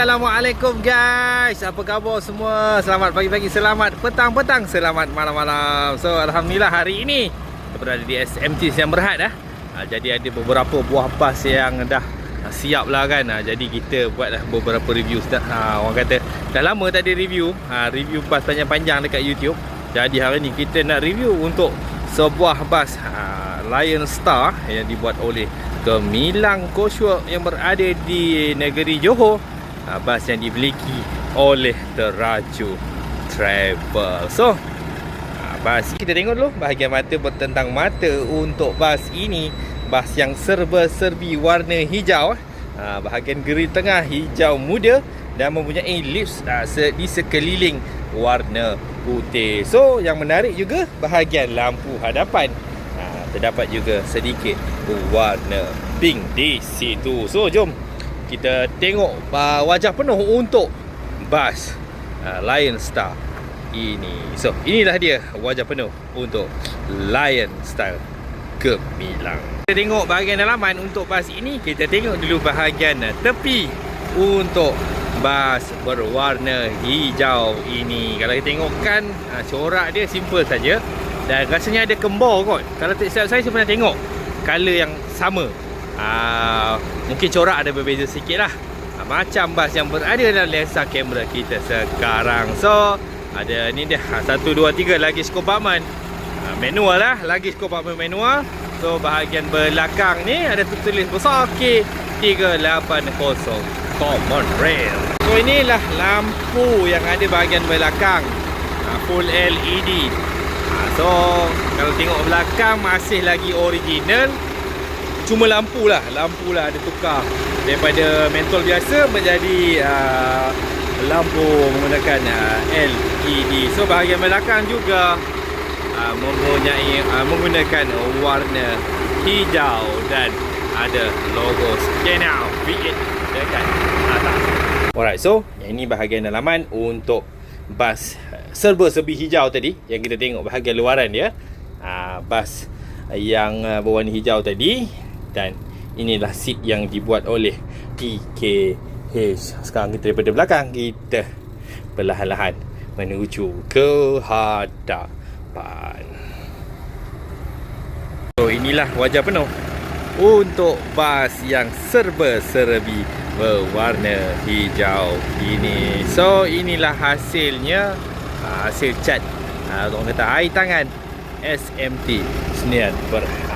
Assalamualaikum guys. Apa khabar semua? Selamat pagi-pagi, selamat petang-petang, selamat malam-malam. So alhamdulillah hari ini kita berada di SMT Sdn Bhd dah. Jadi ada beberapa buah bas yang dah siap lah kan. Jadi kita buatlah beberapa review. Orang kata dah lama tak ada review. Review bas panjang-panjang dekat YouTube. Jadi hari ni kita nak review untuk sebuah bas Lion Star yang dibuat oleh Gemilang Coachworks yang berada di negeri Johor. Bas yang dimiliki oleh Teraju Travel. So bas kita tengok dulu bahagian mata bertentang mata untuk bas ini. Bas yang serba-serbi warna hijau. Bahagian grill tengah hijau muda dan mempunyai lips di sekeliling warna putih. So yang menarik juga bahagian lampu hadapan. Terdapat juga sedikit warna pink di situ. So jom kita tengok wajah penuh untuk bas Lion Star ini. So inilah dia wajah penuh untuk Lion Star Gemilang. Kita tengok bahagian dalaman untuk bas ini. Kita tengok dulu bahagian tepi untuk bas berwarna hijau ini. Kalau kita tengokkan corak dia simple saja dan rasanya ada kembar kot. Kalau tak silap saya pernah tengok color yang sama. Mungkin corak ada berbeza sikit lah. Macam bas yang berada dalam lensa kamera kita sekarang. So ada ni dia 1, 2, 3 luggage compartment manual lah. Luggage compartment manual. So bahagian belakang ni ada tertulis besar K380 Common Rail. So inilah lampu yang ada bahagian belakang, full LED. So kalau tengok belakang masih lagi original. Cuma lampu lah ada tukar daripada mentol biasa menjadi lampu menggunakan LED. So bahagian belakang juga mempunyai menggunakan warna hijau dan ada logo Scanner V8 dekat atas. Alright, so yang ini bahagian dalaman untuk bas serba-serbi hijau tadi yang kita tengok bahagian luaran dia. Bas yang berwarna hijau tadi. Dan inilah seat yang dibuat oleh TKH. Sekarang kita daripada belakang kita perlahan-lahan menuju ke hadapan. So inilah wajah penuh untuk bas yang serba-serbi berwarna hijau ini. So inilah hasilnya, hasil cat orang kata air tangan SMT Sdn Bhd.